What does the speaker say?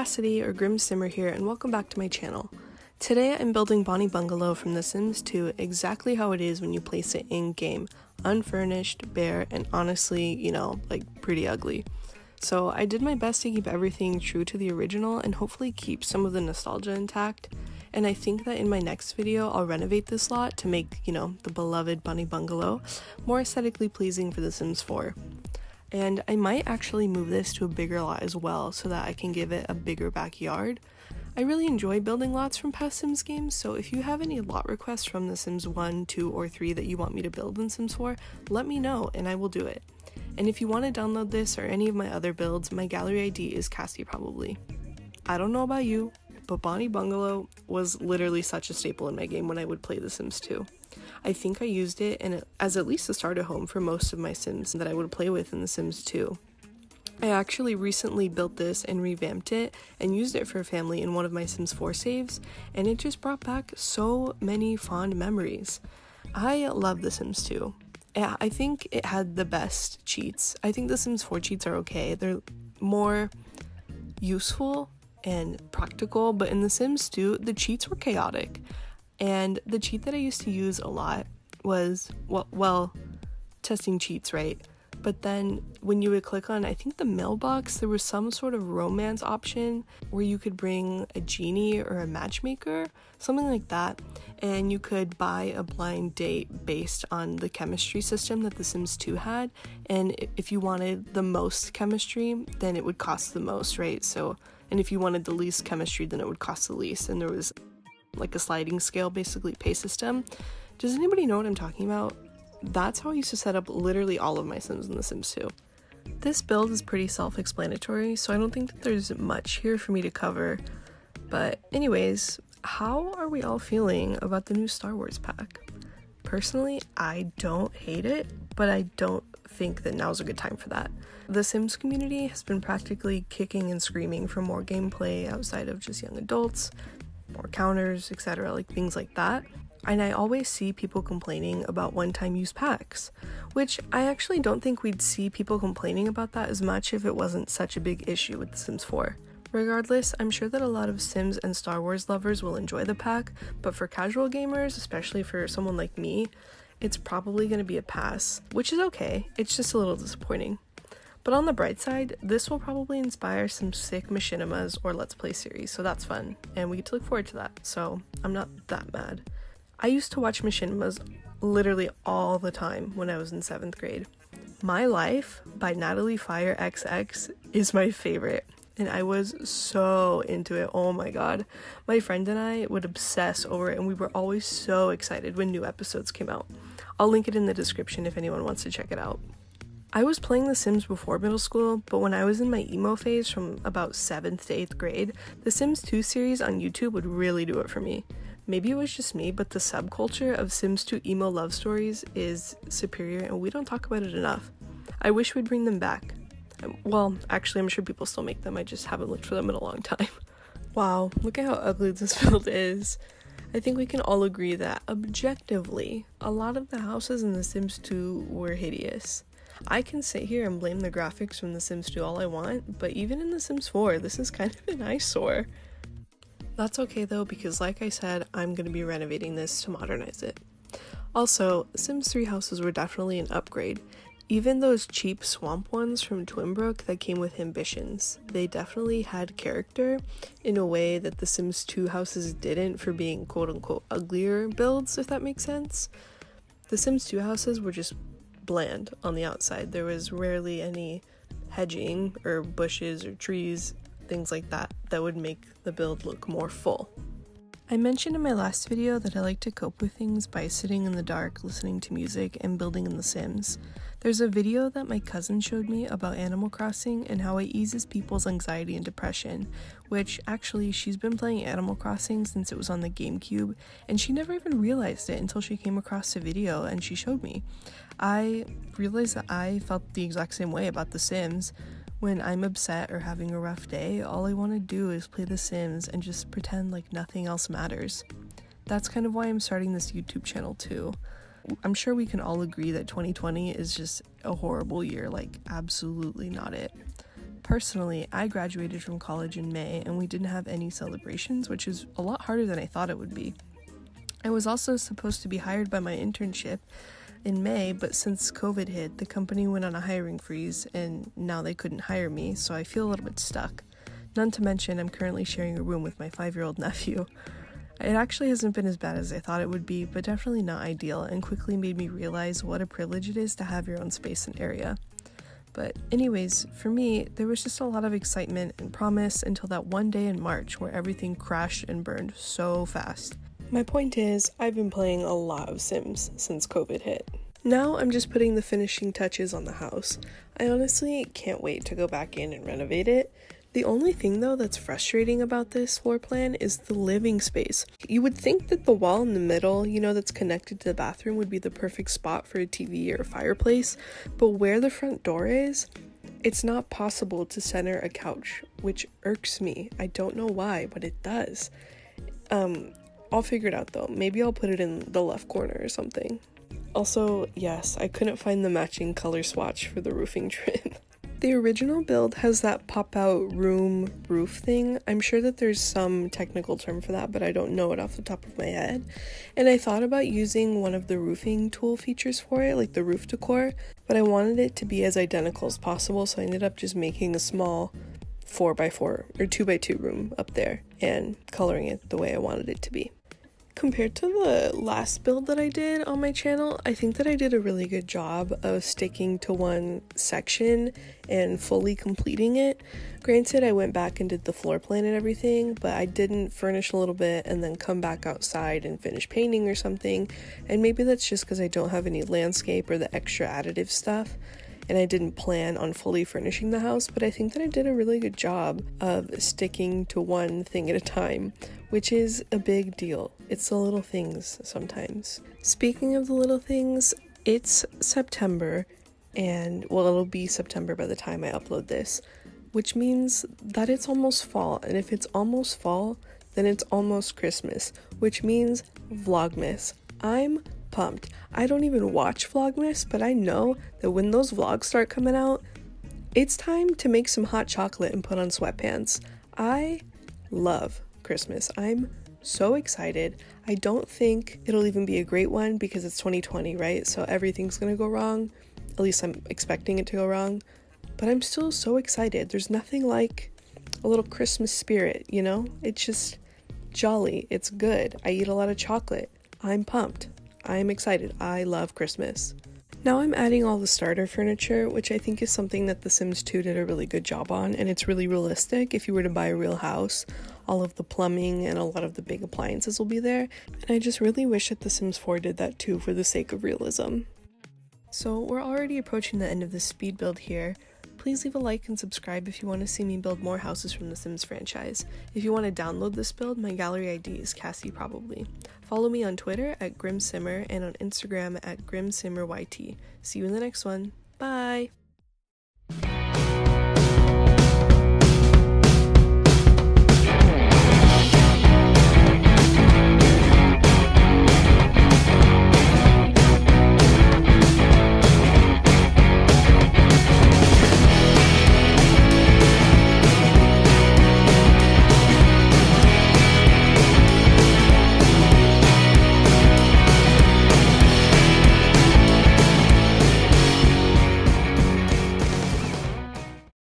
Cassidy or Grimsimmer here, and welcome back to my channel. Today I'm building Bonny Bungalow from The Sims 2 exactly how it is when you place it in-game. Unfurnished, bare, and honestly, pretty ugly. So I did my best to keep everything true to the original and hopefully keep some of the nostalgia intact. And I think that in my next video I'll renovate this lot to make, the beloved Bonny Bungalow more aesthetically pleasing for The Sims 4. And I might actually move this to a bigger lot as well so that I can give it a bigger backyard. I really enjoy building lots from past Sims games, so if you have any lot requests from The Sims 1, 2, or 3 that you want me to build in Sims 4, let me know and I will do it. And if you want to download this or any of my other builds, my gallery ID is cassiprobably. I don't know about you, but Bonny Bungalow was literally such a staple in my game when I would play The Sims 2. I think I used it as at least a starter home for most of my Sims that I would play with in The Sims 2. I actually recently built this and revamped it and used it for a family in one of my Sims 4 saves, and it just brought back so many fond memories. I love The Sims 2. I think it had the best cheats. I think The Sims 4 cheats are okay. They're more useful and practical, but in The Sims 2, the cheats were chaotic. And the cheat that I used to use a lot was, well, testing cheats, right? But then when you would click on, I think the mailbox, there was some sort of romance option where you could bring a genie or a matchmaker, something like that, and you could buy a blind date based on the chemistry system that The Sims 2 had, and if you wanted the most chemistry, then it would cost the most, right? So, and if you wanted the least chemistry, then it would cost the least, and there was like a sliding scale, basically, pay system. Does anybody know what I'm talking about? That's how I used to set up literally all of my Sims in The Sims 2. This build is pretty self-explanatory, so I don't think that there's much here for me to cover. But anyways, how are we all feeling about the new Star Wars pack? Personally, I don't hate it, but I don't think that now's a good time for that. The Sims community has been practically kicking and screaming for more gameplay outside of just young adults, more counters, etc., like things like that. And I always see people complaining about one-time use packs, which I actually don't think we'd see people complaining about that as much if it wasn't such a big issue with The Sims 4. Regardless, I'm sure that a lot of Sims and Star Wars lovers will enjoy the pack, but for casual gamers, especially for someone like me, it's probably going to be a pass, which is okay, it's just a little disappointing. But on the bright side, this will probably inspire some sick machinimas or Let's Play series, so that's fun, and we get to look forward to that, so I'm not that mad. I used to watch machinimas literally all the time when I was in 7th grade. My Life by NatalieFireXX is my favorite, and I was so into it, oh my god. My friend and I would obsess over it, and we were always so excited when new episodes came out. I'll link it in the description if anyone wants to check it out. I was playing The Sims before middle school, but when I was in my emo phase from about 7th to 8th grade, the Sims 2 series on YouTube would really do it for me. Maybe it was just me, but the subculture of Sims 2 emo love stories is superior and we don't talk about it enough. I wish we'd bring them back. Well, actually, I'm sure people still make them, I just haven't looked for them in a long time. Wow, look at how ugly this build is. I think we can all agree that, objectively, a lot of the houses in The Sims 2 were hideous. I can sit here and blame the graphics from The Sims 2 all I want, but even in The Sims 4, this is kind of an eyesore. That's okay though, because like I said, I'm going to be renovating this to modernize it. Also, Sims 3 houses were definitely an upgrade. Even those cheap swamp ones from Twinbrook that came with ambitions, they definitely had character in a way that The Sims 2 houses didn't for being quote-unquote uglier builds, if that makes sense. The Sims 2 houses were just bland on the outside. There was rarely any hedging or bushes or trees, things like that, that would make the build look more full. I mentioned in my last video that I like to cope with things by sitting in the dark, listening to music, and building in The Sims. There's a video that my cousin showed me about Animal Crossing and how it eases people's anxiety and depression, which actually she's been playing Animal Crossing since it was on the GameCube, and she never even realized it until she came across the video and she showed me. I realized that I felt the exact same way about The Sims. When I'm upset or having a rough day, all I want to do is play The Sims and just pretend like nothing else matters. That's kind of why I'm starting this YouTube channel too. I'm sure we can all agree that 2020 is just a horrible year, like absolutely not it. Personally, I graduated from college in May and we didn't have any celebrations, which is a lot harder than I thought it would be. I was also supposed to be hired by my internship in May, but since COVID hit, the company went on a hiring freeze and now they couldn't hire me, so I feel a little bit stuck. None to mention, I'm currently sharing a room with my 5-year-old nephew. It actually hasn't been as bad as I thought it would be, but definitely not ideal, and quickly made me realize what a privilege it is to have your own space and area. But anyways, for me, there was just a lot of excitement and promise until that one day in March where everything crashed and burned so fast. My point is, I've been playing a lot of Sims since COVID hit. Now I'm just putting the finishing touches on the house. I honestly can't wait to go back in and renovate it. The only thing though that's frustrating about this floor plan is the living space. You would think that the wall in the middle, that's connected to the bathroom would be the perfect spot for a TV or a fireplace, but where the front door is, it's not possible to center a couch, which irks me. I don't know why, but it does. I'll figure it out though. Maybe I'll put it in the left corner or something. Also, yes, I couldn't find the matching color swatch for the roofing trim. The original build has that pop-out room roof thing. I'm sure that there's some technical term for that, but I don't know it off the top of my head. And I thought about using one of the roofing tool features for it, like the roof decor, but I wanted it to be as identical as possible, so I ended up just making a small 4x4 or 2x2 room up there and coloring it the way I wanted it to be. Compared to the last build that I did on my channel, I think that I did a really good job of sticking to one section and fully completing it. Granted, I went back and did the floor plan and everything, but I didn't furnish a little bit and then come back outside and finish painting or something, and maybe that's just because I don't have any landscape or the extra additive stuff, and I didn't plan on fully furnishing the house, but I think that I did a really good job of sticking to one thing at a time, which is a big deal. It's the little things sometimes. Speaking of the little things, it's September, and well, it'll be September by the time I upload this, which means that it's almost fall, and if it's almost fall, then it's almost Christmas, which means Vlogmas. I'm pumped. I don't even watch Vlogmas, but I know that when those vlogs start coming out, it's time to make some hot chocolate and put on sweatpants. I love Christmas. I'm so excited. I don't think it'll even be a great one because it's 2020, right? So everything's gonna go wrong. At least I'm expecting it to go wrong. But I'm still so excited. There's nothing like a little Christmas spirit, It's just jolly. It's good. I eat a lot of chocolate. I'm pumped. I'm excited. I love Christmas. Now I'm adding all the starter furniture, which I think is something that The Sims 2 did a really good job on, and it's really realistic. If you were to buy a real house, all of the plumbing and a lot of the big appliances will be there, and I just really wish that The Sims 4 did that too for the sake of realism. So we're already approaching the end of this speed build here. Please leave a like and subscribe if you want to see me build more houses from the Sims franchise. If you want to download this build, my gallery ID is cassiprobably. Follow me on Twitter at Grimsimmer and on Instagram at GrimsimmerYT. See you in the next one. Bye!